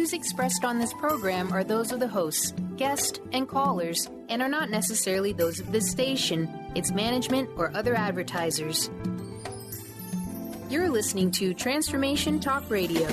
views expressed on this program are those of the hosts, guests, and callers, and are not necessarily those of this station, its management, or other advertisers. You're listening to Transformation Talk Radio.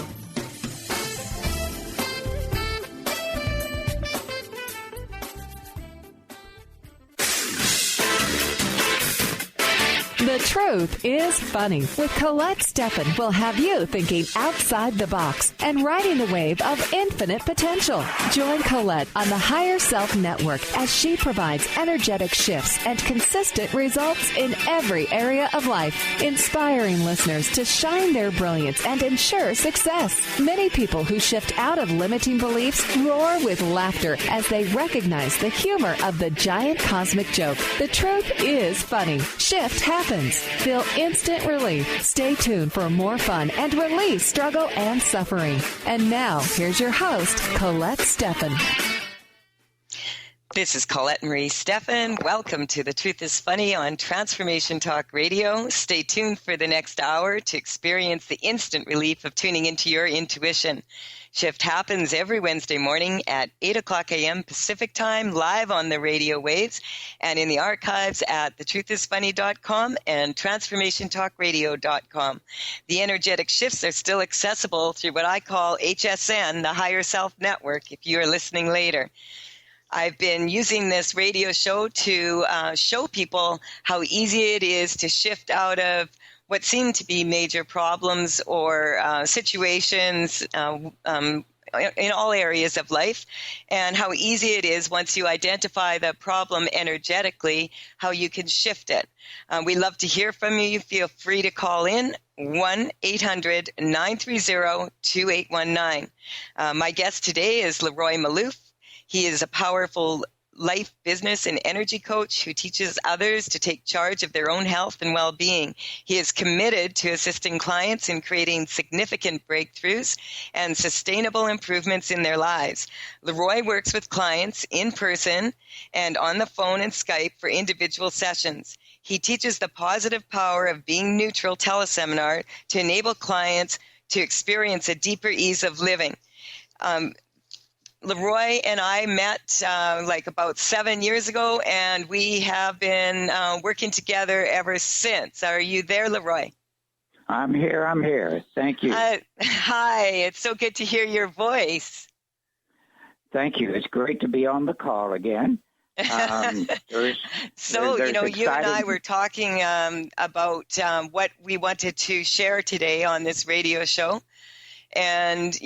The Truth is Funny with Colette Stefan will have you thinking outside the box and riding the wave of infinite potential. Join Colette on the Higher Self Network as she provides energetic shifts and consistent results in every area of life, inspiring listeners to shine their brilliance and ensure success. Many people who shift out of limiting beliefs roar with laughter as they recognize the humor of the giant cosmic joke. The truth is funny. Shift happens. Feel instant relief. Stay tuned for more fun and release struggle and suffering. And now, here's your host, Colette Stefan. This is Colette Marie Stefan. Welcome to The Truth is Funny on Transformation Talk Radio. Stay tuned for the next hour to experience the instant relief of tuning into your intuition. Shift happens every Wednesday morning at 8 o'clock a.m. Pacific Time, live on the radio waves and in the archives at thetruthисfunny.com and transformationtalkradio.com. The energetic shifts are still accessible through what I call HSN, the Higher Self Network, if you are listening later. I've been using this radio show to show people how easy it is to shift out of what seem to be major problems or situations in all areas of life, and how easy it is once you identify the problem energetically, how you can shift it. We love to hear from you. Feel free to call in 1-800-930-2819. My guest today is Leroy Maloof. He is a powerful life, business, and energy coach who teaches others to take charge of their own health and well-being. He is committed to assisting clients in creating significant breakthroughs and sustainable improvements in their lives. Leroy works with clients in person and on the phone and Skype for individual sessions. He teaches the positive power of being neutral teleseminar to enable clients to experience a deeper ease of living. Leroy and I met about 7 years ago, and we have been working together ever since. Are you there, Leroy? I'm here. Thank you. Hi, it's so good to hear your voice. Thank you. It's great to be on the call again. You and I were talking about what we wanted to share today on this radio show. And,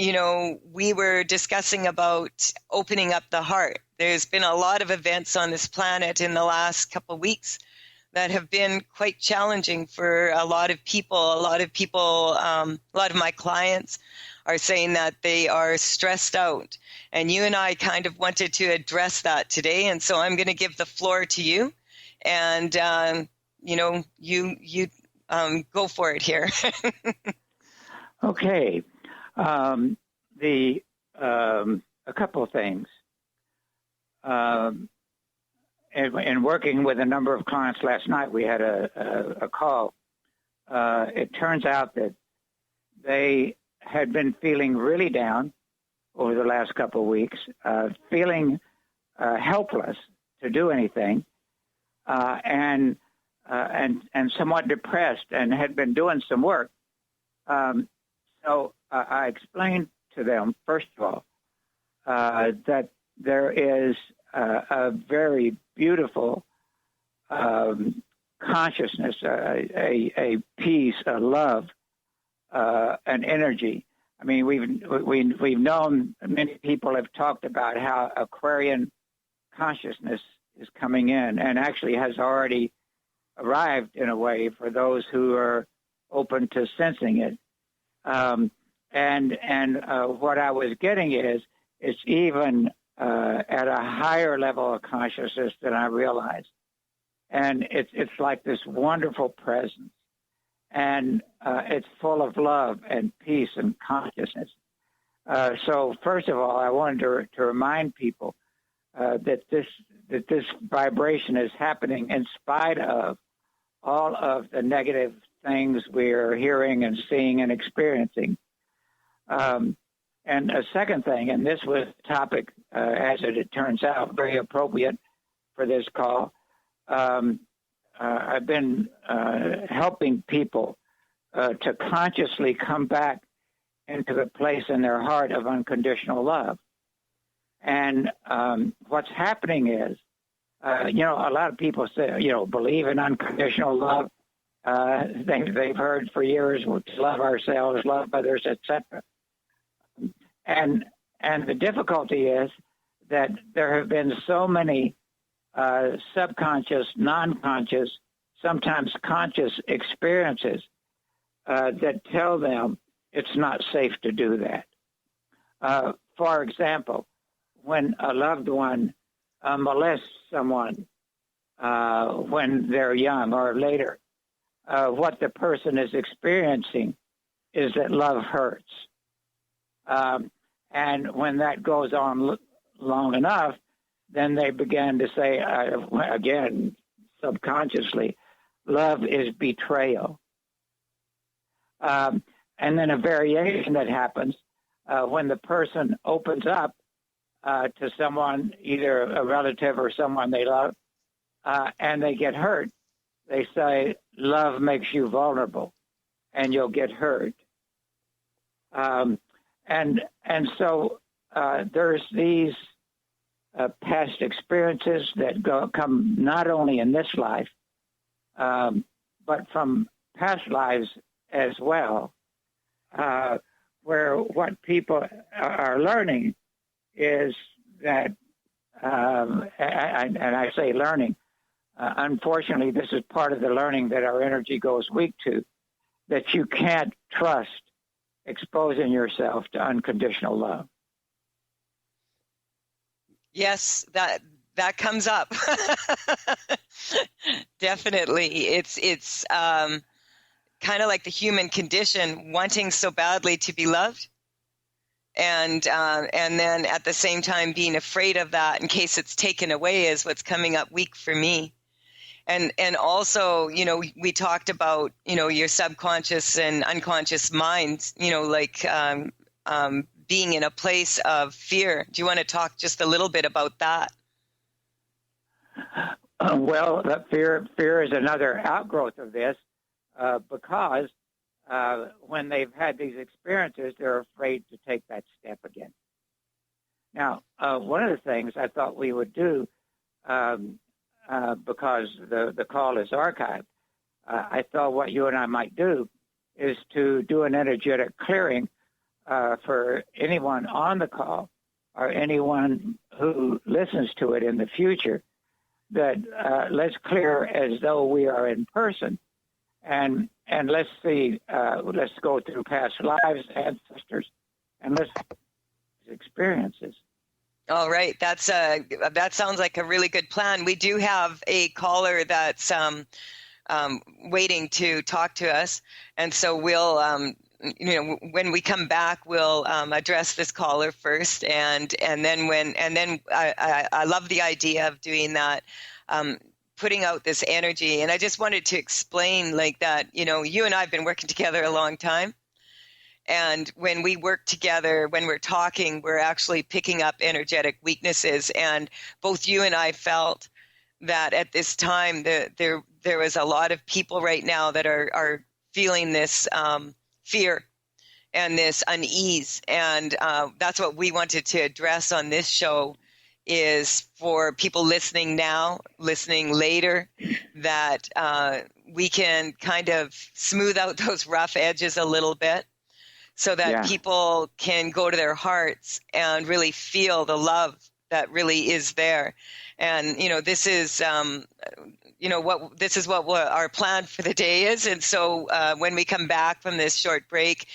we were discussing about opening up the heart. There's been a lot of events on this planet in the last couple of weeks that have been quite challenging for a lot of people. A lot of my clients are saying that they are stressed out. And you and I kind of wanted to address that today. And so I'm going to give the floor to you. And, you go for it here. Okay. A couple of things. In working with a number of clients last night, we had a call. It turns out that they had been feeling really down over the last couple of weeks, feeling helpless to do anything, and somewhat depressed, and had been doing some work. So I explained to them, first of all, that there is a very beautiful consciousness, a peace, a love, an energy. I mean, we've known, many people have talked about how Aquarian consciousness is coming in, and actually has already arrived in a way for those who are open to sensing it. What I was getting is it's even at a higher level of consciousness than I realized, and it's like this wonderful presence, and it's full of love and peace and consciousness. So first of all, I wanted to remind people that this vibration is happening in spite of all of the negative things we're hearing and seeing and experiencing. And a second thing, and this was a topic, as it turns out, very appropriate for this call. I've been helping people to consciously come back into the place in their heart of unconditional love. And what's happening is, a lot of people say, believe in unconditional love. They've heard for years, to love ourselves, love others, etc. And the difficulty is that there have been so many subconscious, non-conscious, sometimes conscious experiences that tell them it's not safe to do that. For example, when a loved one molests someone when they're young or later, what the person is experiencing is that love hurts. And when that goes on long enough, then they began to say, again, subconsciously, love is betrayal. And then a variation that happens when the person opens up to someone, either a relative or someone they love, and they get hurt, they say, love makes you vulnerable and you'll get hurt. And so there's these past experiences that come not only in this life, but from past lives as well, where what people are learning is that, and I say learning, unfortunately, this is part of the learning that our energy goes weak to, that you can't trust exposing yourself to unconditional love. Yes, that comes up. Definitely. It's kind of like the human condition, wanting so badly to be loved. And then at the same time being afraid of that in case it's taken away is what's coming up weak for me. And also, we talked about, your subconscious and unconscious minds, being in a place of fear. Do you want to talk just a little bit about that? Well, fear is another outgrowth of this because when they've had these experiences, they're afraid to take that step again. Now, one of the things I thought we would do, because the call is archived, I thought what you and I might do is to do an energetic clearing for anyone on the call or anyone who listens to it in the future, that let's clear as though we are in person. And let's see, let's go through past lives, ancestors, and let's experiences. All right. That sounds like a really good plan. We do have a caller that's waiting to talk to us. And so we'll, when we come back, we'll address this caller first. And then I love the idea of doing that, putting out this energy. And I just wanted to explain like that, you and I have been working together a long time. And when we work together, when we're talking, we're actually picking up energetic weaknesses. And both you and I felt that at this time, there was a lot of people right now that are feeling this fear and this unease. And that's what we wanted to address on this show, is for people listening now, listening later, that we can kind of smooth out those rough edges a little bit, so that people can go to their hearts and really feel the love that really is there. And, this is, this is what our plan for the day is. And so when we come back from this short break,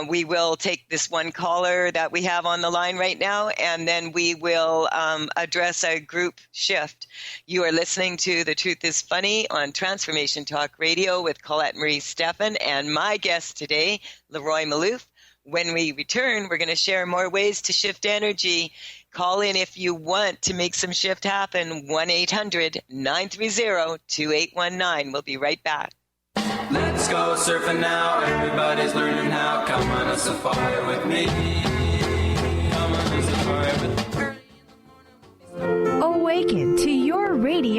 we will take this one caller that we have on the line right now, and then we will address a group shift. You are listening to The Truth is Funny on Transformation Talk Radio with Colette Marie Stefan and my guest today, Leroy Maloof. When we return, we're going to share more ways to shift energy. Call in if you want to make some shift happen. 1-800-930-2819. We'll be right back. Let's go surfing now. Everybody's learning how. Come on a safari with me.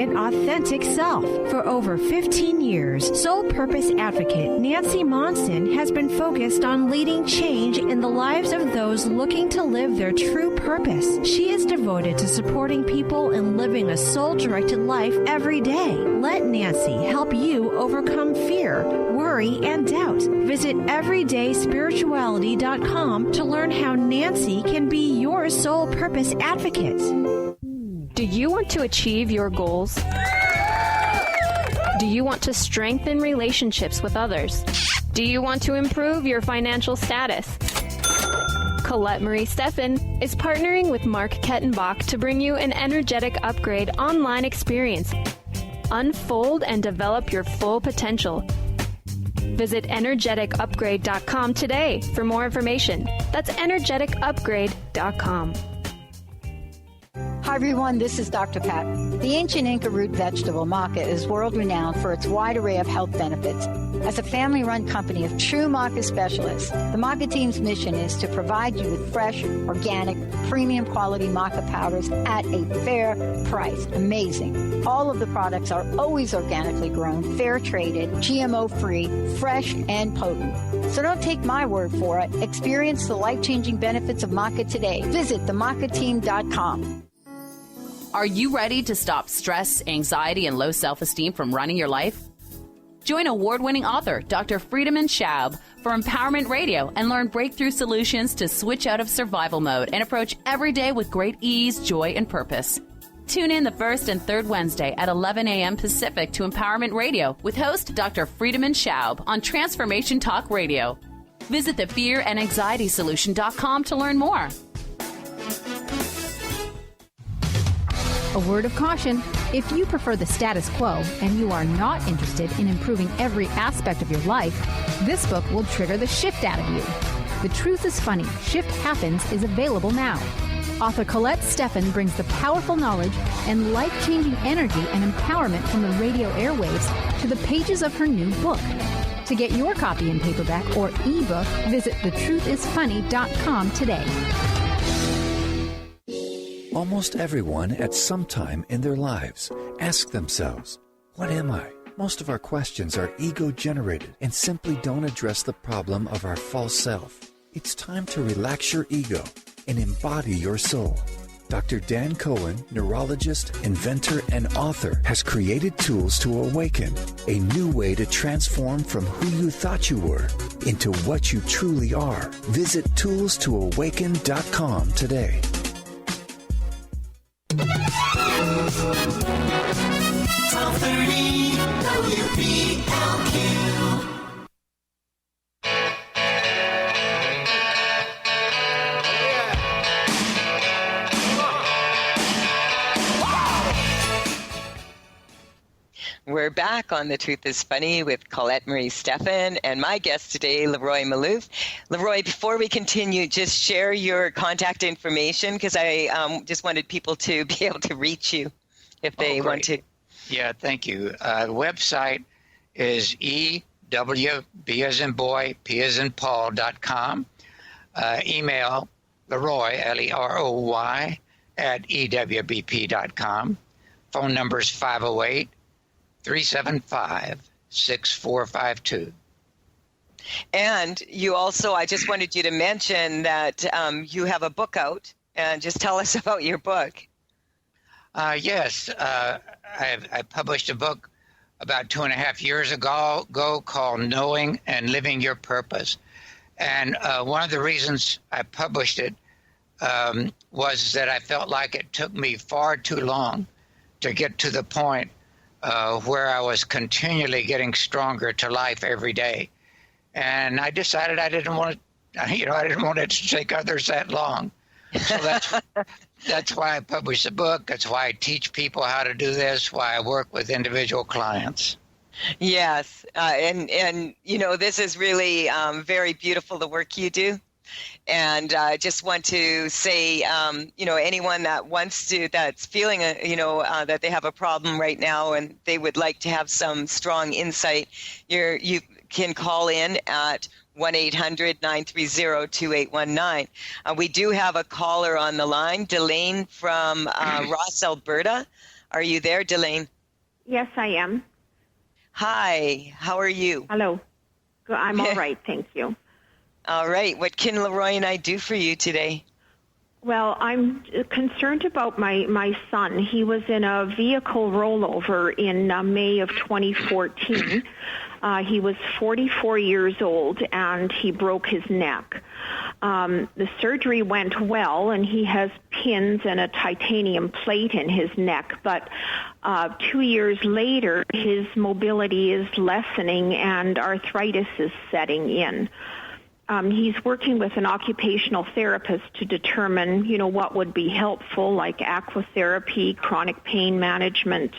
radiant, authentic self. For over 15 years, Soul Purpose Advocate Nancy Monson has been focused on leading change in the lives of those looking to live their true purpose. She is devoted to supporting people in living a soul-directed life every day. Let Nancy help you overcome fear, worry, and doubt. Visit everydayspirituality.com to learn how Nancy can be your soul purpose advocate. Do you want to achieve your goals? Do you want to strengthen relationships with others? Do you want to improve your financial status? Colette Marie Stefan is partnering with Mark Kettenbach to bring you an energetic upgrade online experience. Unfold and develop your full potential. Visit energeticupgrade.com today for more information. That's energeticupgrade.com. Hi everyone, this is Dr. Pat. The ancient Inca root vegetable maca is world-renowned for its wide array of health benefits. As a family-run company of true maca specialists, the maca team's mission is to provide you with fresh, organic, premium quality maca powders at a fair price. Amazing. All of the products are always organically grown, fair-traded, GMO-free, fresh, and potent. So don't take my word for it. Experience the life-changing benefits of maca today. Visit themacateam.com. Are you ready to stop stress, anxiety, and low self-esteem from running your life? Join award-winning author Dr. Friedemann Schaub for Empowerment Radio and learn breakthrough solutions to switch out of survival mode and approach every day with great ease, joy, and purpose. Tune in the first and third Wednesday at 11 a.m. Pacific to Empowerment Radio with host Dr. Friedemann Schaub on Transformation Talk Radio. Visit thefearandanxietysolution.com to learn more. A word of caution, if you prefer the status quo and you are not interested in improving every aspect of your life, this book will trigger the shift out of you. The Truth is Funny, Shift Happens is available now. Author Colette Stefan brings the powerful knowledge and life-changing energy and empowerment from the radio airwaves to the pages of her new book. To get your copy in paperback or ebook, visit thetruthисfunny.com today. Almost everyone at some time in their lives ask themselves, what am I? Most of our questions are ego-generated and simply don't address the problem of our false self. It's time to relax your ego and embody your soul. Dr. Dan Cohen, neurologist, inventor, and author, has created tools to awaken a new way to transform from who you thought you were into what you truly are. Visit toolstoawaken.com today. 1230 WBLQ. We're back on The Truth is Funny with Colette Marie Stefan and my guest today, Leroy Malouf. Leroy, before we continue, just share your contact information because I just wanted people to be able to reach you if they want to. Yeah, thank you. The website is EWB as in boy, P as in Paul.com. Email Leroy, Leroy, at EWBP.com. Phone number is 508-375-6452. And you also, I just wanted you to mention that you have a book out, and just tell us about your book. Yes, I published a book about 2.5 years ago called Knowing and Living Your Purpose. And one of the reasons I published it was that I felt like it took me far too long to get to the point where I was continually getting stronger to life every day. And I decided I didn't want it to take others that long. So that's why I published the book. That's why I teach people how to do this, why I work with individual clients. Yes. And you know, this is really very beautiful, the work you do. And I just want to say, anyone that wants to, that's feeling, that they have a problem right now and they would like to have some strong insight, you can call in at 1-800-930-2819. We do have a caller on the line, Delane from Ross, Alberta. Are you there, Delane? Yes, I am. Hi, how are you? Hello. I'm all right, thank you. All right. What can Leroy and I do for you today? Well, I'm concerned about my son. He was in a vehicle rollover in May of 2014. He was 44 years old, and he broke his neck. The surgery went well, and he has pins and a titanium plate in his neck. But 2 years later, his mobility is lessening, and arthritis is setting in. He's working with an occupational therapist to determine, what would be helpful, like aquatherapy, chronic pain management,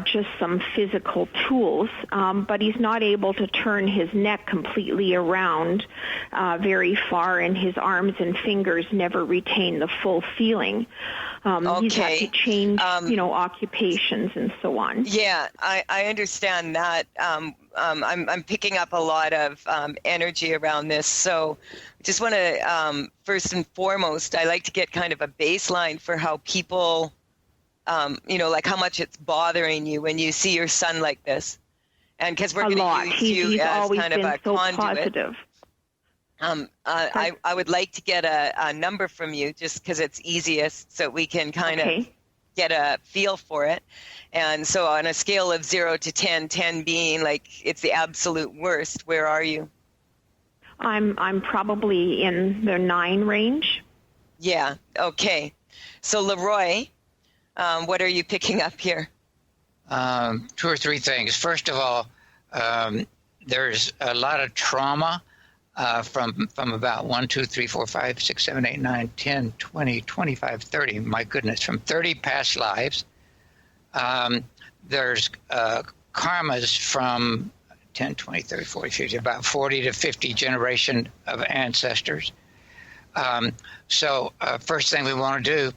just some physical tools. But he's not able to turn his neck completely around very far, and his arms and fingers never retain the full feeling. He's had to change, occupations and so on. Yeah, I understand that. I'm picking up a lot of energy around this. So I just want to, first and foremost, I like to get kind of a baseline for how people, like how much it's bothering you when you see your son like this. And because we're going to use you as kind of a conduit. Positive. I would like to get a number from you just because it's easiest so we can kind of get a feel for it. And so on a scale of 0 to 10, 10 being like it's the absolute worst, where are you? I'm probably in the 9 range. Yeah, okay. So Leroy, what are you picking up here? 2 or 3 things. First of all, there's a lot of trauma from about 1, 2, 3, 4, 5, 6, 7, 8, 9, 10, 20, 25, 30. My goodness, from 30 past lives. There's karmas from 10, 20, 30, 40, 50, about 40 to 50 generation of ancestors. So first thing we want to do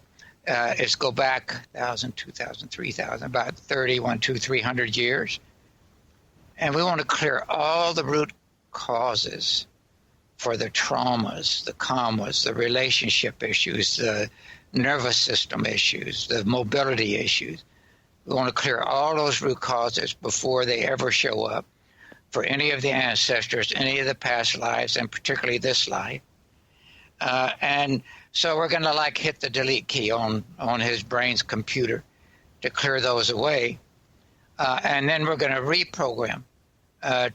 is go back 1,000, 2,000, 3,000, about 30, 300 years. And we want to clear all the root causes for the traumas, the karmas, the relationship issues, the nervous system issues, the mobility issues. We want to clear all those root causes before they ever show up for any of the ancestors, any of the past lives, and particularly this life. And so we're going to hit the delete key on his brain's computer to clear those away. And then we're going to reprogram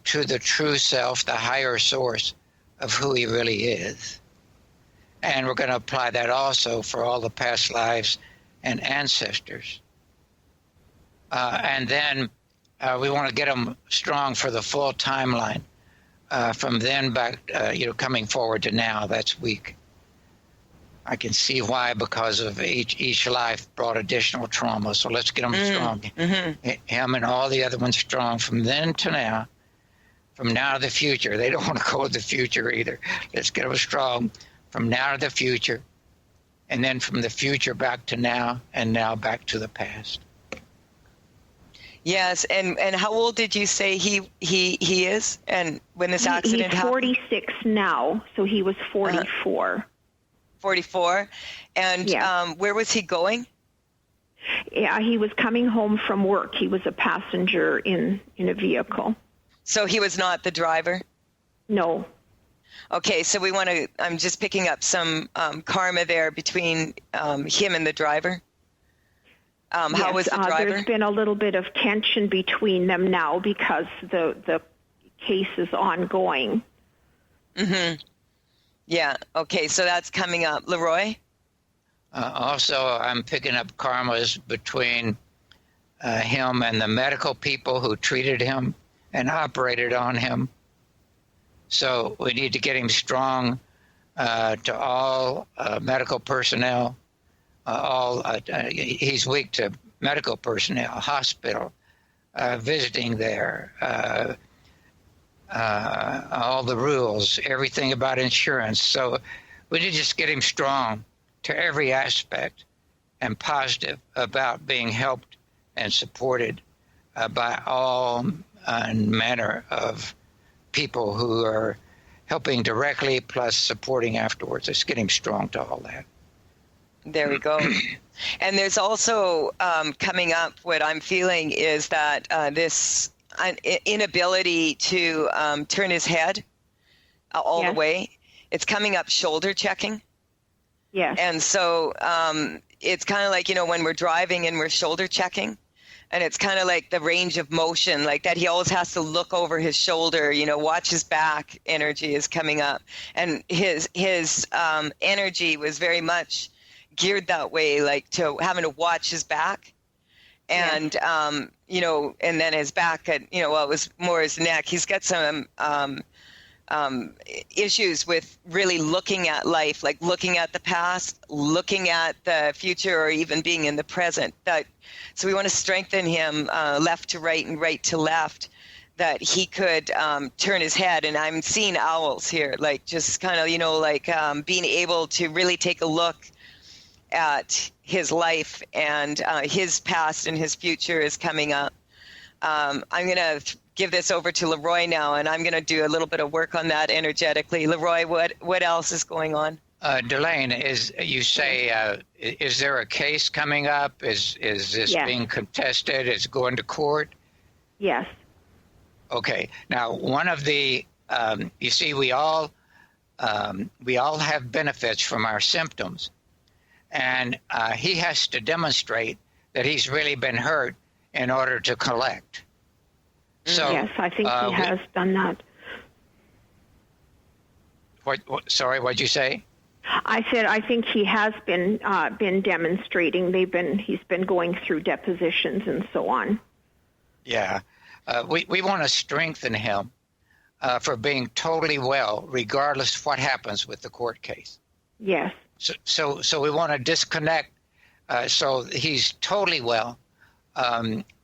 to the true self, the higher source of who he really is. And we're going to apply that also for all the past lives and ancestors. And then we want to get them strong for the full timeline from then back, coming forward to now. That's weak. I can see why, because of each life brought additional trauma. So let's get them strong. Mm-hmm. Him and all the other ones strong from then to now. From now to the future. They don't want to go to the future either. Let's get them strong from now to the future, and then from the future back to now, and now back to the past. Yes, and how old did you say he is? And when this accident happened? He's 46 now, so he was 44. 44, and where was he going? Yeah, he was coming home from work. He was a passenger in a vehicle. So he was not the driver? No. Okay, so I'm just picking up some karma there between him and the driver. How was the driver? There's been a little bit of tension between them now because the case is ongoing. Mm-hmm. Yeah, okay, so that's coming up. Leroy? Also, I'm picking up karmas between him and the medical people who treated him and operated on him. So we need to get him strong to all medical personnel. He's weak to medical personnel, hospital, visiting there, all the rules, everything about insurance. So we need to just get him strong to every aspect and positive about being helped and supported by all manner of people who are helping directly plus supporting afterwards. Let's get him strong to all that. There we go. And there's also coming up, what I'm feeling is that this inability to turn his head all the way. It's coming up shoulder checking. Yes. And so it's kind of like, when we're driving and we're shoulder checking, and it's kind of like the range of motion, like that he always has to look over his shoulder, watch his back energy is coming up. And his energy was very much geared that way, like to having to watch his back. And, and then his back, it was more his neck. He's got some issues with really looking at life, like looking at the past, looking at the future, or even being in the present. So we want to strengthen him left to right and right to left, that he could turn his head. And I'm seeing owls here, like just kind of, being able to really take a look at his life, and his past and his future is coming up. I'm going to give this over to Leroy now, and I'm going to do a little bit of work on that energetically. Leroy, what else is going on? Delane, you say, is there a case coming up? Is this being contested? Is it going to court? Yes. Okay. Now, one of the, you see, we all have benefits from our symptoms, and he has to demonstrate that he's really been hurt in order to collect. So, yes, I think he has done that. Sorry, what'd you say? I said I think he has been demonstrating. He's been going through depositions and so on. Yeah, we want to strengthen him for being totally well, regardless of what happens with the court case. Yes. So we want to disconnect so he's totally well,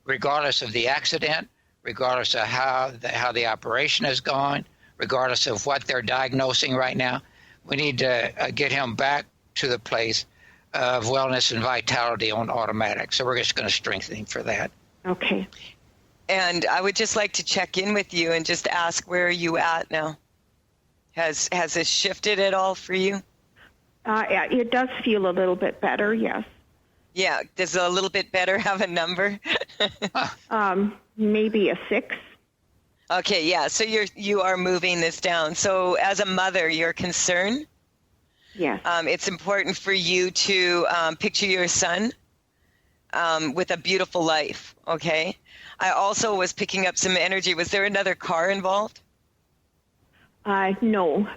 regardless of the accident, regardless of how the operation is going, regardless of what they're diagnosing right now. We need to get him back to the place of wellness and vitality on automatic. So we're just going to strengthen him for that. Okay. And I would just like to check in with you and just ask, where are you at now? Has this shifted at all for you? It does feel a little bit better, yes. Yeah. Does a little bit better have a number? Maybe a 6. Okay, yeah. So you are moving this down. So as a mother, your concern? Yes. It's important for you to picture your son with a beautiful life, okay? I also was picking up some energy. Was there another car involved? No,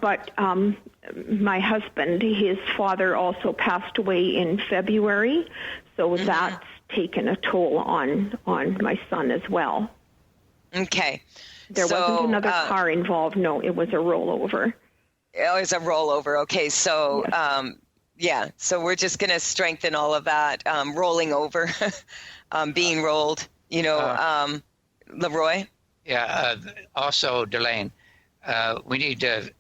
but my husband, his father also passed away in February, so that's taken a toll on my son as well. Okay. There wasn't another car involved. No, it was a rollover. It was a rollover. Okay, so yes. So we're just going to strengthen all of that, rolling over, being rolled, Leroy? Yeah, also, Delane, we need to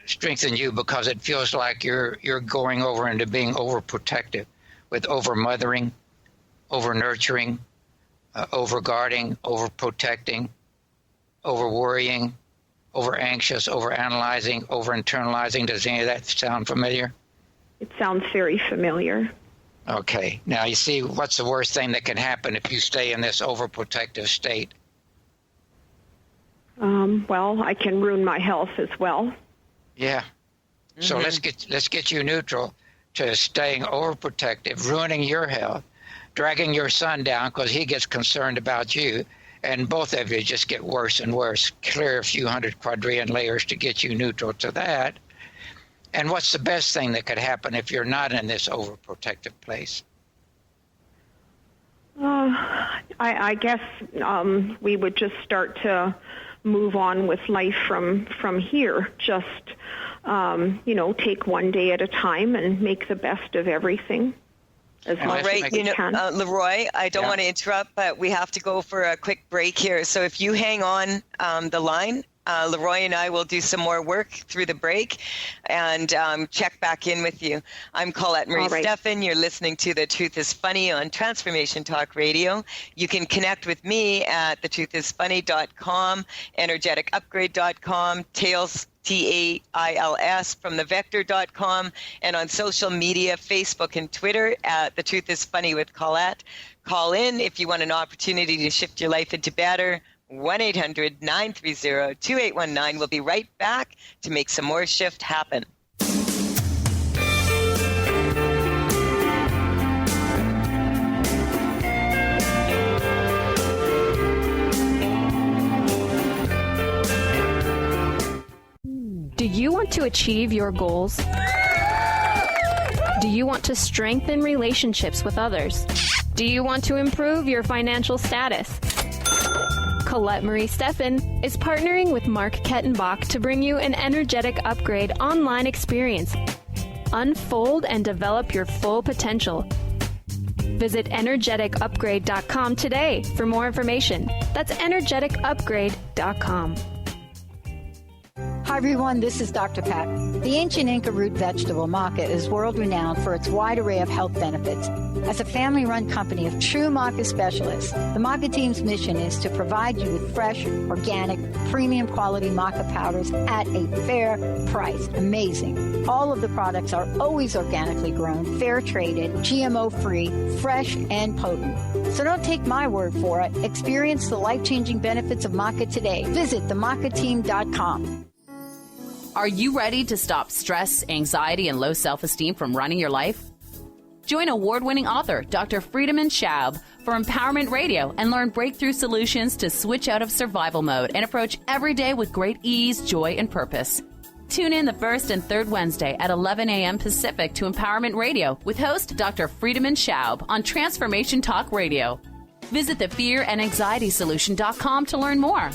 strengthen you because it feels like you're going over into being overprotective with over-mothering, over-nurturing, over-guarding, over-protecting, over-worrying, over-anxious, over-analyzing, over-internalizing. Does any of that sound familiar? It sounds very familiar. Okay. Now, you see, what's the worst thing that can happen if you stay in this overprotective state? Well, I can ruin my health as well. Yeah. Mm-hmm. So let's get you neutral to staying overprotective, ruining your health, dragging your son down because he gets concerned about you, and both of you just get worse and worse. Clear a few hundred quadrillion layers to get you neutral to that. And what's the best thing that could happen if you're not in this overprotective place? I guess we would just start to move on with life from here. Just, take one day at a time and make the best of everything. All right, Leroy, I don't want to interrupt, but we have to go for a quick break here. So if you hang on the line, Leroy and I will do some more work through the break and check back in with you. I'm Colette Marie Stefan. You're listening to The Truth is Funny on Transformation Talk Radio. You can connect with me at thetruthisfunny.com, energeticupgrade.com, Tails, TAILS from thevector.com, and on social media, Facebook and Twitter at The Truth is Funny with Colette. Call in if you want an opportunity to shift your life into better. 1-800-930-2819. We'll be right back to make some more shift happen. Do you want to achieve your goals? Do you want to strengthen relationships with others? Do you want to improve your financial status? Colette Marie Stefan is partnering with Mark Kettenbach to bring you an energetic upgrade online experience. Unfold and develop your full potential. Visit energeticupgrade.com today for more information. That's energeticupgrade.com. Hi everyone, this is Dr. Pat. The ancient Inca root vegetable maca is world-renowned for its wide array of health benefits. As a family-run company of true maca specialists, the maca team's mission is to provide you with fresh, organic, premium quality maca powders at a fair price. Amazing. All of the products are always organically grown, fair-traded, GMO-free, fresh, and potent. So don't take my word for it. Experience the life-changing benefits of maca today. Visit themacateam.com. Are you ready to stop stress, anxiety, and low self-esteem from running your life? Join award-winning author Dr. Friedemann Schaub for Empowerment Radio and learn breakthrough solutions to switch out of survival mode and approach every day with great ease, joy, and purpose. Tune in the first and third Wednesday at 11 a.m. Pacific to Empowerment Radio with host Dr. Friedemann Schaub on Transformation Talk Radio. Visit thefearandanxietysolution.com to learn more.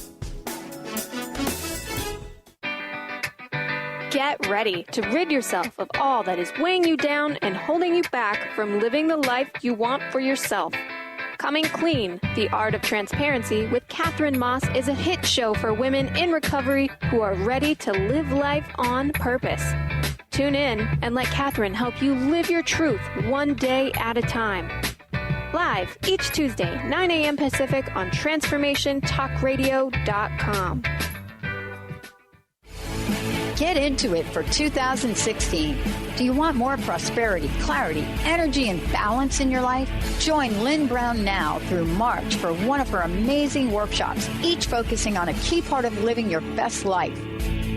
Get ready to rid yourself of all that is weighing you down and holding you back from living the life you want for yourself. Coming Clean, The Art of Transparency with Catherine Moss is a hit show for women in recovery who are ready to live life on purpose. Tune in and let Catherine help you live your truth one day at a time. Live each Tuesday, 9 a.m. Pacific on TransformationTalkRadio.com. Get into it for 2016. Do you want more prosperity, clarity, energy, and balance in your life? Join Lynn Brown now through March for one of her amazing workshops, each focusing on a key part of living your best life.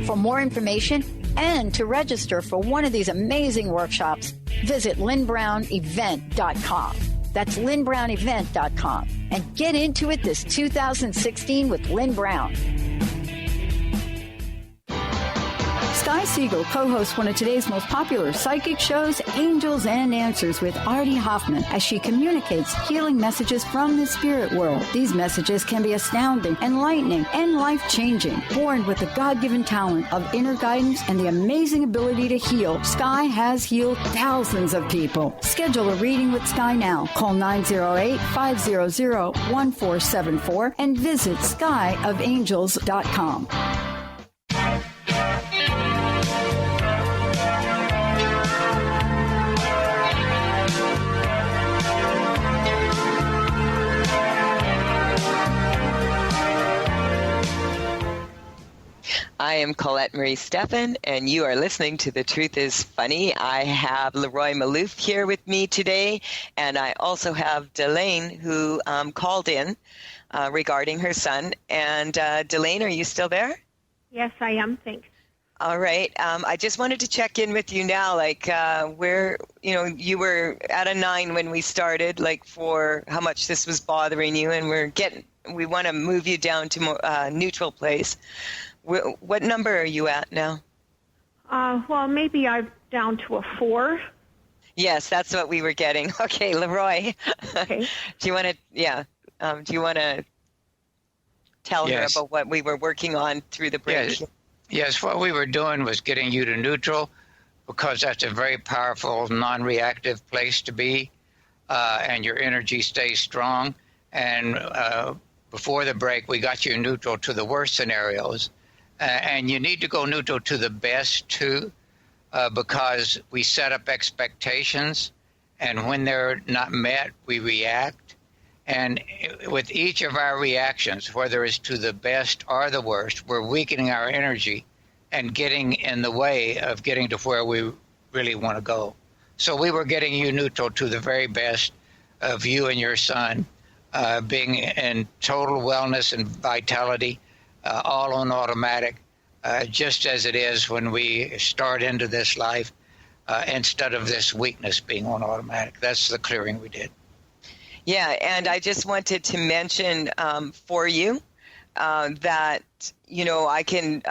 For more information and to register for one of these amazing workshops, visit lynnbrownevent.com. That's lynnbrownevent.com. And get into it this 2016 with Lynn Brown. Sky Siegel co-hosts one of today's most popular psychic shows, Angels and Answers, with Artie Hoffman, as she communicates healing messages from the spirit world. These messages can be astounding, enlightening, and life-changing. Born with the God-given talent of inner guidance and the amazing ability to heal, Sky has healed thousands of people. Schedule a reading with Sky now. Call 908-500-1474 and visit skyofangels.com. I am Colette Marie Stefan, and you are listening to The Truth is Funny. I have Leroy Malouf here with me today, and I also have Delane, who called in regarding her son. And Delane, are you still there? Yes, I am. Thanks. All right. I just wanted to check in with you now, like where, you were at a 9 when we started, like for how much this was bothering you, and we want to move you down to a neutral place. What number are you at now? Well, maybe I'm down to a 4. Yes, that's what we were getting. Okay, Leroy. Okay. Do you want to? Yeah. Do you want to tell her about what we were working on through the break? Yes. What we were doing was getting you to neutral, because that's a very powerful, non-reactive place to be, and your energy stays strong. And before the break, we got you neutral to the worst scenarios. And you need to go neutral to the best, too, because we set up expectations, and when they're not met, we react. And with each of our reactions, whether it's to the best or the worst, we're weakening our energy and getting in the way of getting to where we really want to go. So we were getting you neutral to the very best of you and your son, being in total wellness and vitality, all on automatic, just as it is when we start into this life, instead of this weakness being on automatic. That's the clearing we did. Yeah, and I just wanted to mention for you that I can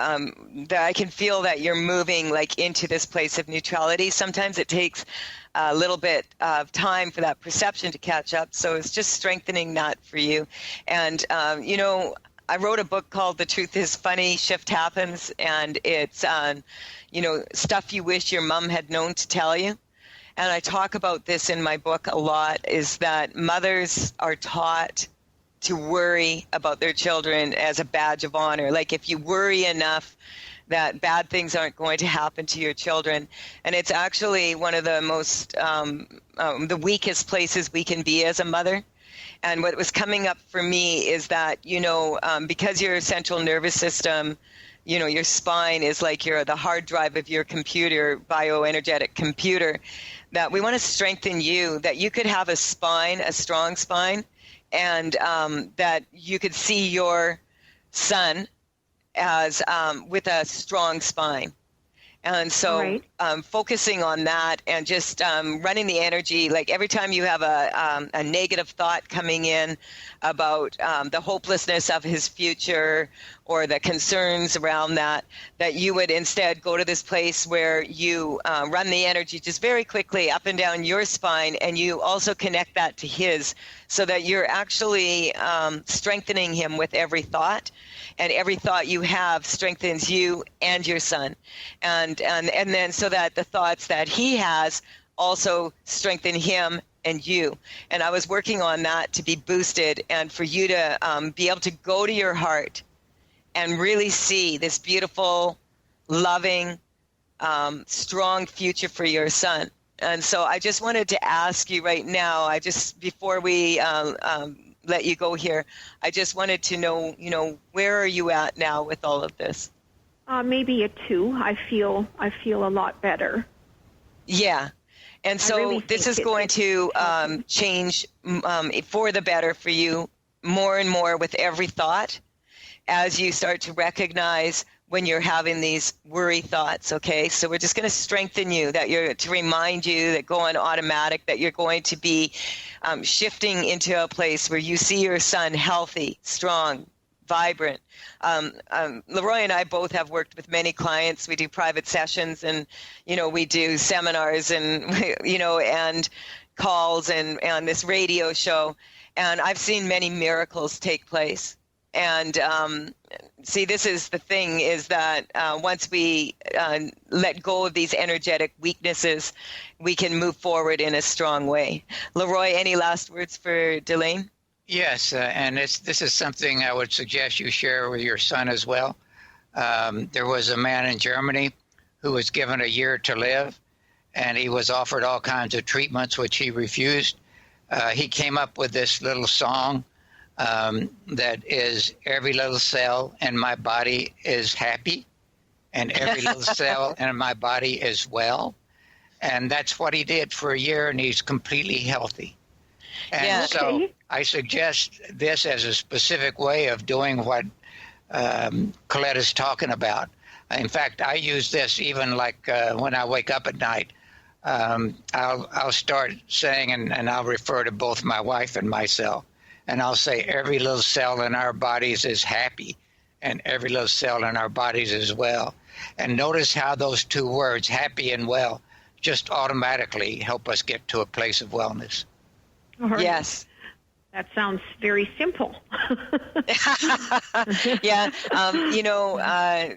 feel that you're moving like into this place of neutrality. Sometimes it takes a little bit of time for that perception to catch up. So it's just strengthening that for you. And I wrote a book called The Truth is Funny, Shift Happens, and it's stuff you wish your mom had known to tell you. And I talk about this in my book a lot, is that mothers are taught to worry about their children as a badge of honor. Like if you worry enough, that bad things aren't going to happen to your children. And it's actually one of the most, the weakest places we can be as a mother. And what was coming up for me is that, because your central nervous system, your spine is like the hard drive of your computer, bioenergetic computer, that we want to strengthen you, that you could have a spine, a strong spine, and that you could see your son as with a strong spine. And so focusing on that and just running the energy, like every time you have a negative thought coming in about the hopelessness of his future or the concerns around that you would instead go to this place where you run the energy just very quickly up and down your spine, and you also connect that to his, so that you're actually strengthening him with every thought. And every thought you have strengthens you and your son. And then so that the thoughts that he has also strengthen him and you. And I was working on that to be boosted, and for you to be able to go to your heart and really see this beautiful, loving, strong future for your son. And so I just wanted to ask you right now, before we let you go here, I just wanted to know, where are you at now with all of this? Maybe a 2. I feel a lot better. Yeah. And so really this is going to change for the better for you more and more with every thought, as you start to recognize when you're having these worry thoughts, okay? So we're just going to strengthen you, to remind you that go on automatic, that you're going to be shifting into a place where you see your son healthy, strong, vibrant. Leroy and I both have worked with many clients. We do private sessions, and, we do seminars and, and calls and this radio show. And I've seen many miracles take place. And see, this is the thing, is that once we let go of these energetic weaknesses, we can move forward in a strong way. Leroy, any last words for Delane? Yes, and this is something I would suggest you share with your son as well. There was a man in Germany who was given a year to live, and he was offered all kinds of treatments, which he refused. He came up with this little song that is, every little cell in my body is happy, and every little cell in my body is well. And that's what he did for a year, and he's completely healthy. And so I suggest this as a specific way of doing what Colette is talking about. In fact, I use this even like when I wake up at night. I'll start saying, and I'll refer to both my wife and myself, and I'll say every little cell in our bodies is happy, and every little cell in our bodies is well. And notice how those two words, happy and well, just automatically help us get to a place of wellness. Right. Yes. That sounds very simple. Yeah.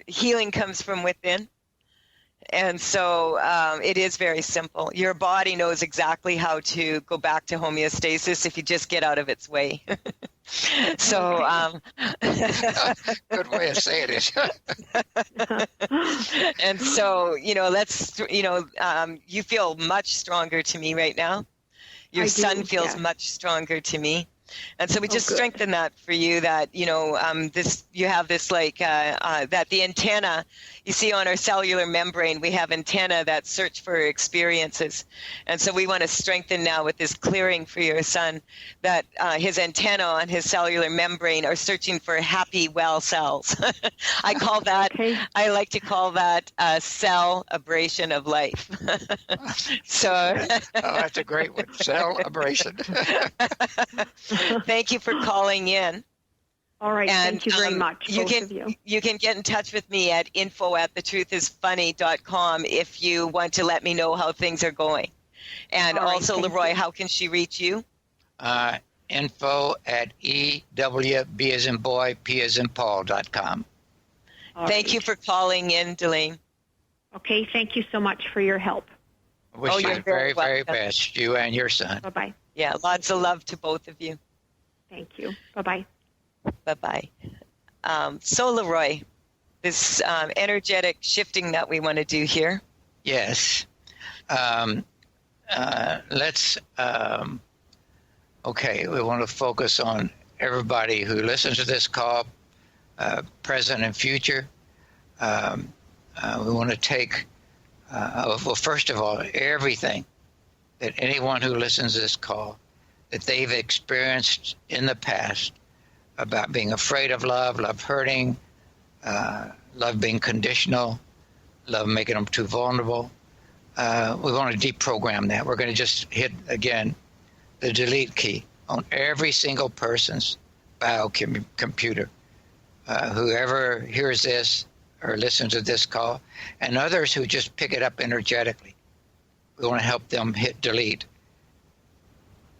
Healing comes from within. And so it is very simple. Your body knows exactly how to go back to homeostasis if you just get out of its way. So, good way of saying it. And so, you feel much stronger to me right now. Your son feels much stronger to me. And so we just strengthen that for you, that, you have this that the antenna, you see on our cellular membrane, we have antenna that search for experiences. And so we want to strengthen now with this clearing for your son, that his antenna on his cellular membrane are searching for happy, well cells. I like to call that celebration of life. So that's a great one, celebration. Thank you for calling in. All right, and, thank you very much, you can get in touch with me at info@thetruthisfunny.com if you want to let me know how things are going. And also, Leroy, how can she reach you? Info@EWB as in boy, P as in Paul.com. Thank you for calling in, Delane. Okay, thank you so much for your help. I wish you the very, very best, you and your son. Bye-bye. Yeah, lots of love to both of you. Thank you. Bye-bye. Bye-bye. So, Leroy, this energetic shifting that we want to do here. Yes. Let's, we want to focus on everybody who listens to this call, present and future. We want to take, first of all, everything that anyone who listens to this call, that they've experienced in the past about being afraid of love hurting, love being conditional, love making them too vulnerable. We want to deprogram that. We're going to just hit, again, the delete key on every single person's biocomputer. Whoever hears this or listens to this call, and others who just pick it up energetically. We want to help them hit delete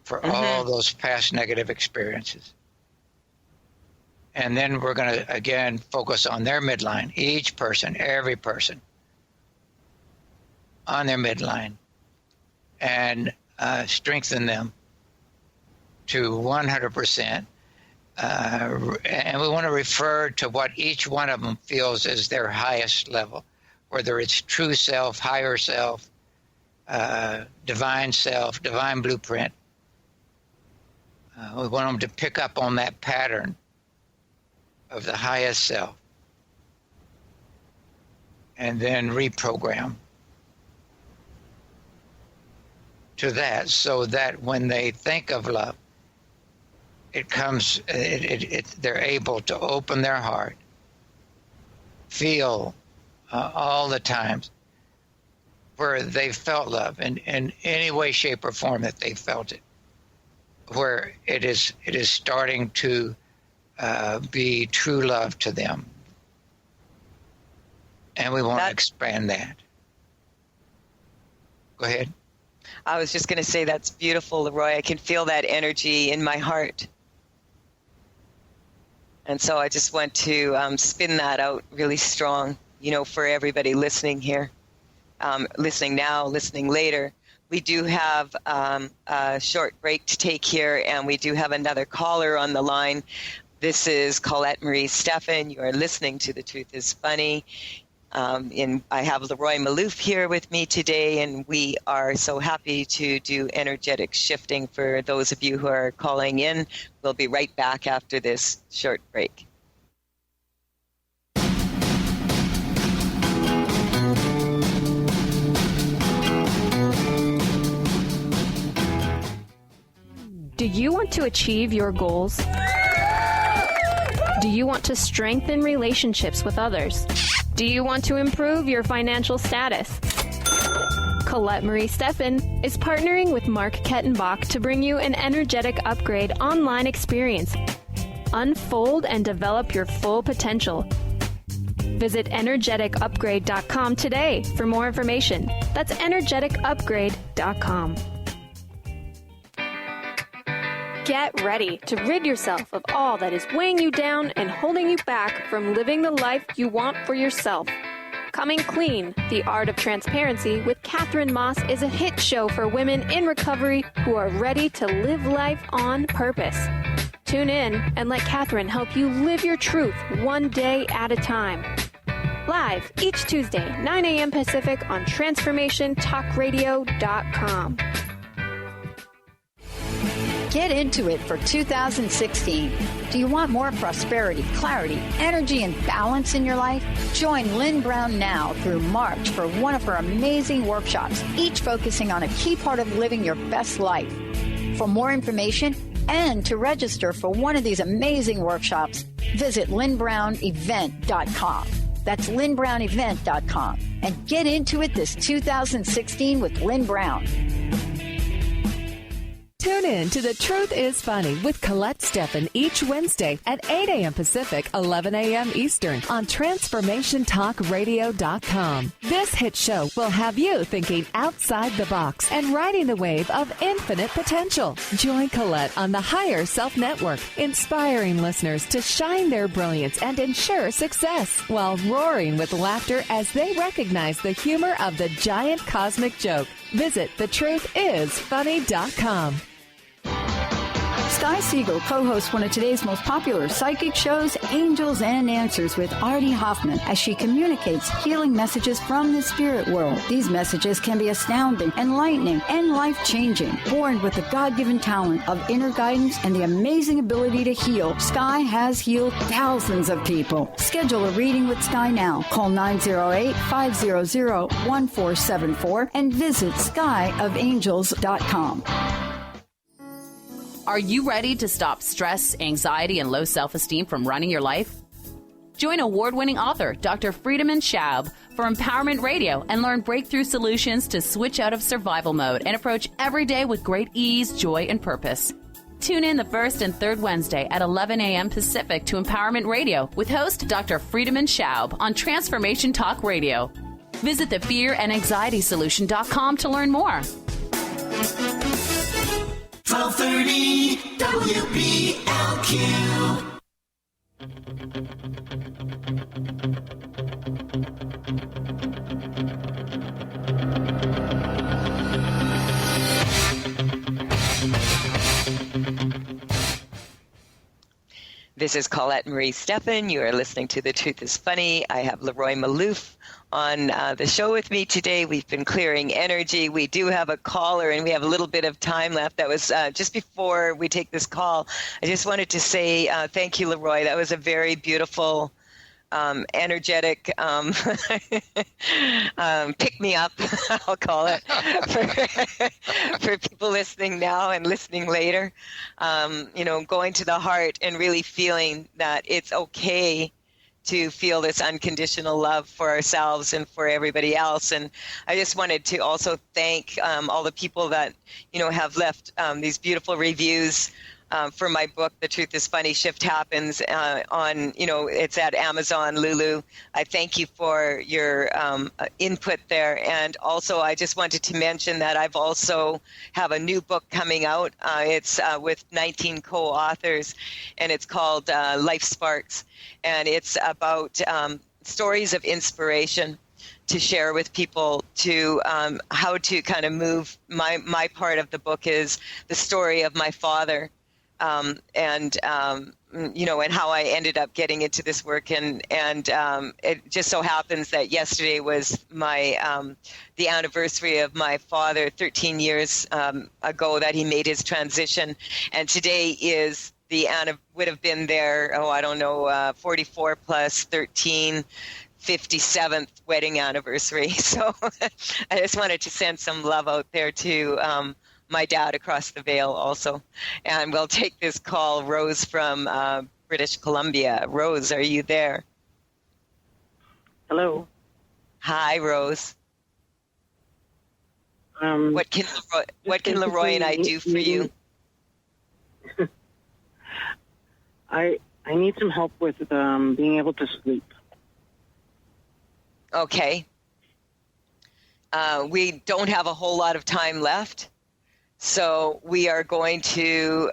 for all those past negative experiences. And then we're going to, again, focus on their midline, each person, every person, on their midline, and strengthen them to 100%. And we want to refer to what each one of them feels as their highest level, whether it's true self, higher self, divine self, divine blueprint. We want them to pick up on that pattern of the highest self and then reprogram to that, so that when they think of love, it comes, they're able to open their heart, feel all the times where they felt love in any way, shape, or form that they felt it, where it is starting to be true love to them. And we want to expand that. Go ahead. I was just going to say that's beautiful, Leroy. I can feel that energy in my heart. And so I just want to spin that out really strong, for everybody listening here, listening now, listening later. We do have a short break to take here, and we do have another caller on the line. This is Colette Marie Stefan. You are listening to The Truth is Funny. I have Leroy Malouf here with me today, and we are so happy to do energetic shifting for those of you who are calling in. We'll be right back after this short break. Do you want to achieve your goals? Do you want to strengthen relationships with others? Do you want to improve your financial status? Colette Marie Stefan is partnering with Mark Kettenbach to bring you an energetic upgrade online experience. Unfold and develop your full potential. Visit energeticupgrade.com today for more information. That's energeticupgrade.com. Get ready to rid yourself of all that is weighing you down and holding you back from living the life you want for yourself. Coming Clean, The Art of Transparency with Catherine Moss is a hit show for women in recovery who are ready to live life on purpose. Tune in and let Catherine help you live your truth one day at a time. Live each Tuesday, 9 a.m. Pacific on TransformationTalkRadio.com. Get into it for 2016. Do you want more prosperity, clarity, energy, and balance in your life? Join Lynn Brown now through March for one of her amazing workshops, each focusing on a key part of living your best life. For more information and to register for one of these amazing workshops, visit lynnbrownevent.com. That's lynnbrownevent.com. And get into it this 2016 with Lynn Brown. Tune in to The Truth is Funny with Colette Stefan each Wednesday at 8 a.m. Pacific, 11 a.m. Eastern on TransformationTalkRadio.com. This hit show will have you thinking outside the box and riding the wave of infinite potential. Join Colette on the Higher Self Network, inspiring listeners to shine their brilliance and ensure success while roaring with laughter as they recognize the humor of the giant cosmic joke. Visit thetruthисfunny.com. Sky Siegel co-hosts one of today's most popular psychic shows, Angels and Answers with Artie Hoffman, as she communicates healing messages from the spirit world. These messages can be astounding, enlightening, and life-changing. Born with the God-given talent of inner guidance and the amazing ability to heal, Sky has healed thousands of people. Schedule a reading with Sky now. Call 908-500-1474 and visit skyofangels.com. Are you ready to stop stress, anxiety, and low self-esteem from running your life? Join award-winning author Dr. Friedemann Schaub for Empowerment Radio and learn breakthrough solutions to switch out of survival mode and approach every day with great ease, joy, and purpose. Tune in the first and third Wednesday at 11 a.m. Pacific to Empowerment Radio with host Dr. Friedemann Schaub on Transformation Talk Radio. Visit thefearandanxietysolution.com to learn more. 1230 WBLQ. This is Colette Marie Stefan. You are listening to The Truth is Funny. I have Leroy Malouf on the show with me today. We've been clearing energy. We do have a caller, and we have a little bit of time left. That was just before we take this call. I just wanted to say thank you, Leroy. That was a very beautiful, energetic pick-me-up, I'll call it, for people listening now and listening later. Going to the heart and really feeling that it's okay to feel this unconditional love for ourselves and for everybody else. And I just wanted to also thank all the people that, have left these beautiful reviews for my book, The Truth is Funny, Shift Happens, it's at Amazon, Lulu. I thank you for your input there. And also, I just wanted to mention that I've also have a new book coming out. It's with 19 co-authors, and it's called Life Sparks. And it's about stories of inspiration to share with people to how to kind of move. My part of the book is the story of my father, and how I ended up getting into this work. And it just so happens that yesterday was my the anniversary of my father, 13 years ago that he made his transition. And today is would have been their, 44 plus 13, 57th wedding anniversary. So I just wanted to send some love out there to my dad across the veil also. And we'll take this call. Rose from British Columbia. Rose, are you there? Hello. Hi, Rose. What can Leroy and I do for you? I need some help with being able to sleep. Okay. We don't have a whole lot of time left, so we are going to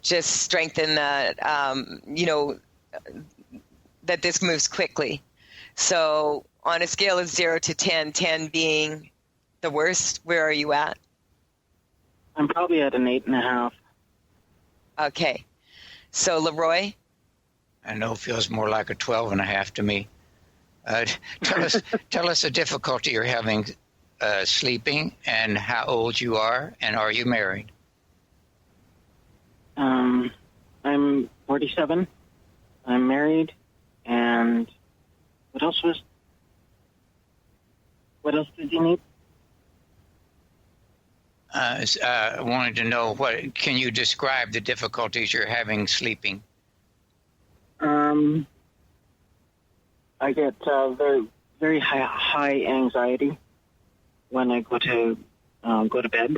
just strengthen that, that this moves quickly. So On a scale of 0 to 10, 10 being the worst, where are you at? I'm probably at an 8.5. Okay. So, Leroy? I know it feels more like a 12.5 to me. Tell us the difficulty you're having sleeping and how old you are, and are you married? I'm 47. I'm married, and what else did you need? I wanted to know can you describe the difficulties you're having sleeping? I get very, very high anxiety when I go to bed,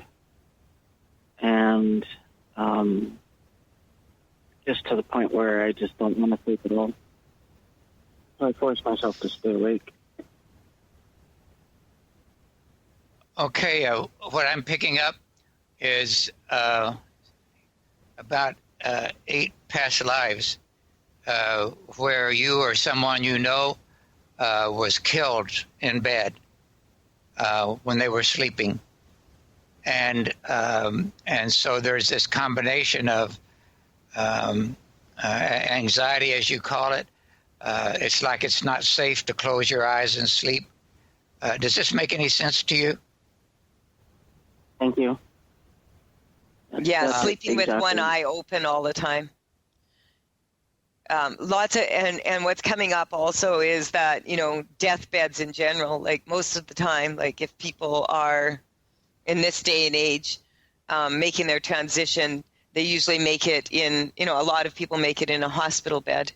and just to the point where I just don't want to sleep at all. So I force myself to stay awake. Okay, what I'm picking up is about 8 past lives where you or someone you know was killed in bed when they were sleeping, and so there's this combination of anxiety, as you call it. It's like it's not safe to close your eyes and sleep. Does this make any sense to you? Thank you. Yeah, sleeping with one eye open all the time. Lots of, and what's coming up also is that, deathbeds in general, like most of the time, like if people are in this day and age making their transition, they usually make it in, a lot of people make it in a hospital bed.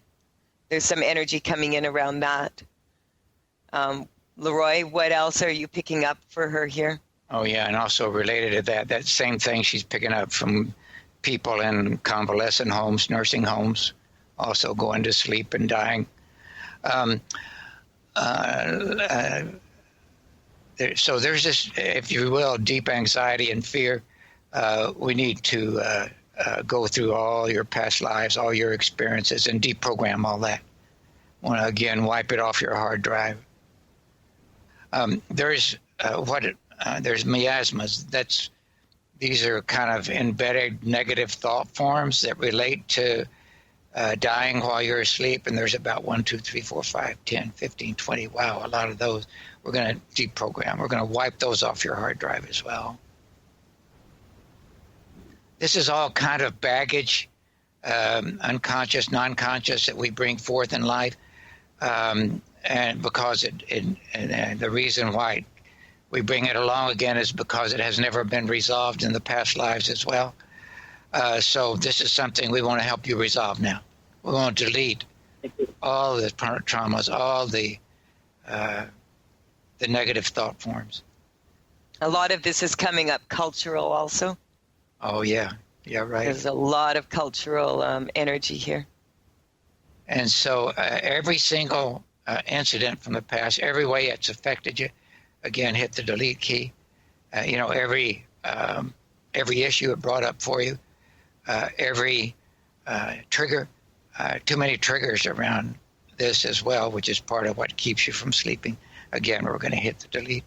There's some energy coming in around that. Leroy, what else are you picking up for her here? Oh, yeah, and also related to that same thing she's picking up from people in convalescent homes, nursing homes, also going to sleep and dying. So there's this, if you will, deep anxiety and fear. We need to go through all your past lives, all your experiences, and deprogram all that. I want to, again, wipe it off your hard drive. There's miasmas. These are kind of embedded negative thought forms that relate to dying while you're asleep, and there's about 1, 2, 3, 4, 5, 10, 15, 20. Wow, a lot of those. We're going to deprogram. We're going to wipe those off your hard drive as well. This is all kind of baggage, unconscious, non-conscious, that we bring forth in life, and because and the reason why we bring it along again is because it has never been resolved in the past lives as well. So this is something we want to help you resolve now. We want to delete all the traumas, all the negative thought forms. A lot of this is coming up cultural also. Oh, yeah. Yeah, right. There's a lot of cultural energy here. And so every single incident from the past, every way it's affected you, again, hit the delete key. Every issue it brought up for you, every trigger, too many triggers around this as well, which is part of what keeps you from sleeping. Again, we're going to hit the delete.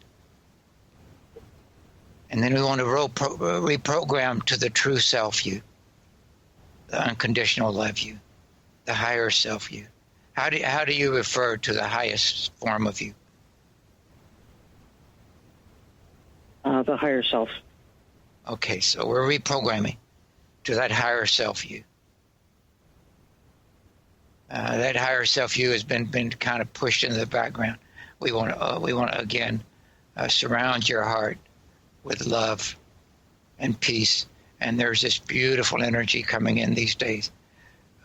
And then we want to reprogram to the true self you, the unconditional love you, the higher self you. How do you refer to the highest form of you? The higher self. Okay, so we're reprogramming to that higher self you. That higher self you has been kind of pushed into the background. We want to again surround your heart with love and peace. And there's this beautiful energy coming in these days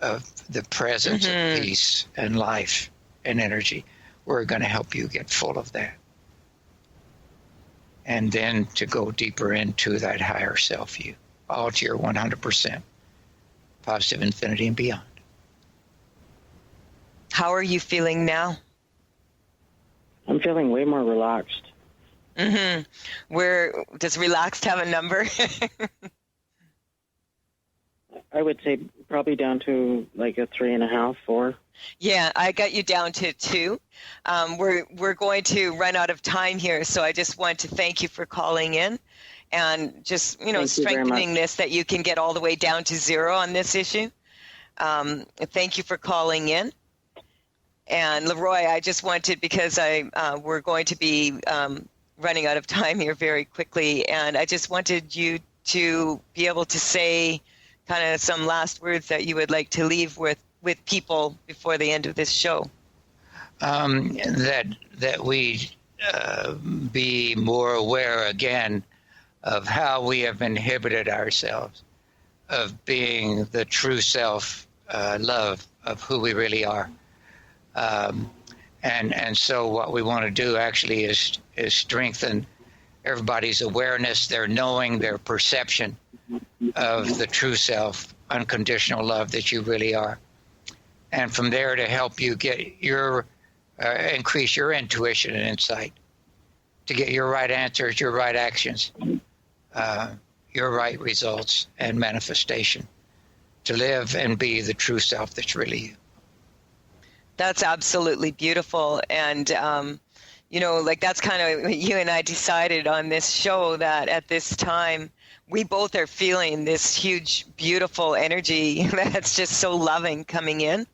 of the presence of peace and life and energy. We're going to help you get full of that. And then to go deeper into that higher self you, all to your 100%, positive infinity and beyond. How are you feeling now? I'm feeling way more relaxed. Where does relaxed have a number? I would say probably down to like a 3.5, 4. Yeah, I got you down to 2. We're going to run out of time here, so I just want to thank you for calling in and just, strengthening this, that you can get all the way down to 0 on this issue. Thank you for calling in. And Leroy, I just wanted, because we're going to be running out of time here very quickly, and I just wanted you to be able to say kind of some last words that you would like to leave with people before the end of this show. That we be more aware again of how we have inhibited ourselves of being the true self love of who we really are. And so what we want to do actually is strengthen everybody's awareness, their knowing, their perception of the true self, unconditional love that you really are. And from there to help you get your, increase your intuition and insight, to get your right answers, your right actions, your right results and manifestation, to live and be the true self that's really you. That's absolutely beautiful. And, that's kind of you and I decided on this show, that at this time, we both are feeling this huge, beautiful energy that's just so loving coming in.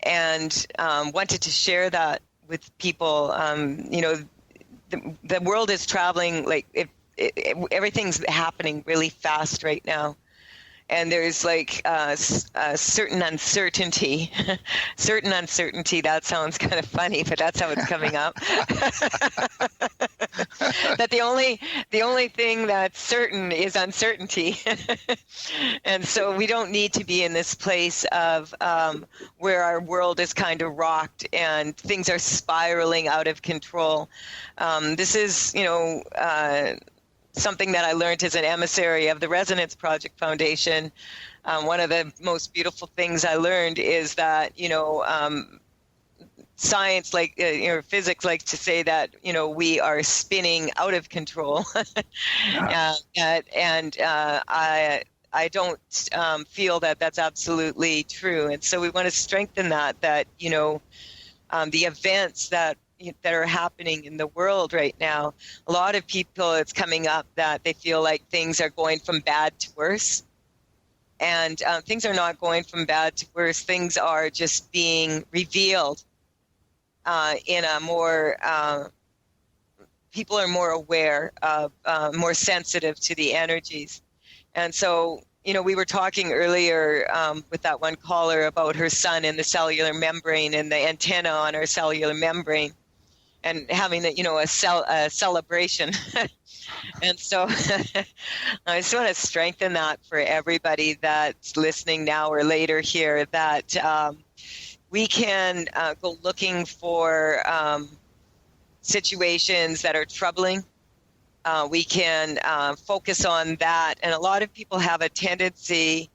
And wanted to share that with people. The world is traveling, everything's happening really fast right now. And there's a certain uncertainty. Certain uncertainty, that sounds kind of funny, but that's how it's coming up. That the only thing that's certain is uncertainty. And so we don't need to be in this place of where our world is kind of rocked and things are spiraling out of control. This is, something that I learned as an emissary of the Resonance Project Foundation. One of the most beautiful things I learned is that, science, physics likes to say that, we are spinning out of control. I don't feel that that's absolutely true. And so we want to strengthen that the events that are happening in the world right now, a lot of people, it's coming up that they feel like things are going from bad to worse. And things are not going from bad to worse. Things are just being revealed in a more, people are more aware of, more sensitive to the energies. And so, we were talking earlier with that one caller about her son in the cellular membrane and the antenna on our cellular membrane, and having a celebration. And so I just want to strengthen that for everybody that's listening now or later here, that we can go looking for situations that are troubling. We can focus on that. And a lot of people have a tendency,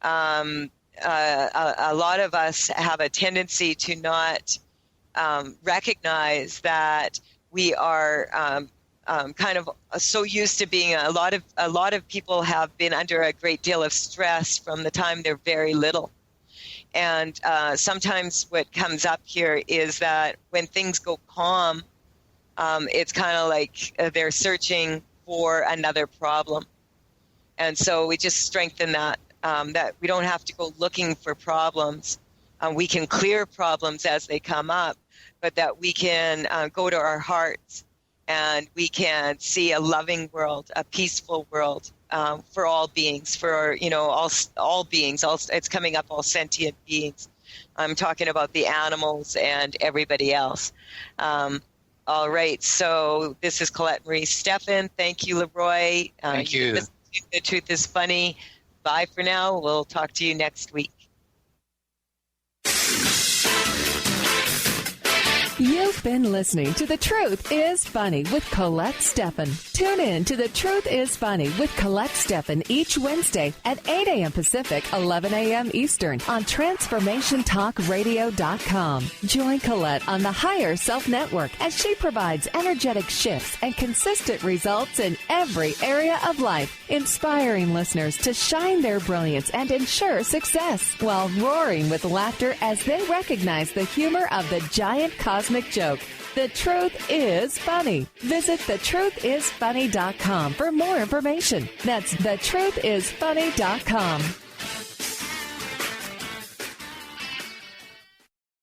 a lot of us have a tendency to not recognize that we are kind of so used to being a lot of people have been under a great deal of stress from the time they're very little. And sometimes what comes up here is that when things go calm, it's kind of like they're searching for another problem. And so we just strengthen that, that we don't have to go looking for problems. We can clear problems as they come up, but that we can go to our hearts and we can see a loving world, a peaceful world for all beings, for all beings. It's coming up, all sentient beings. I'm talking about the animals and everybody else. All right, so this is Colette Marie Stefan. Thank you, Leroy. Thank you. The Truth is Funny. Bye for now. We'll talk to you next week. You You've been listening to The Truth is Funny with Colette Stefan. Tune in to The Truth is Funny with Colette Stefan each Wednesday at 8 a.m. Pacific, 11 a.m. Eastern on TransformationTalkRadio.com. Join Colette on the Higher Self Network as she provides energetic shifts and consistent results in every area of life, inspiring listeners to shine their brilliance and ensure success while roaring with laughter as they recognize the humor of the giant cosmic joke. The Truth is Funny. Visit thetruthisfunny.com for more information. That's thetruthisfunny.com.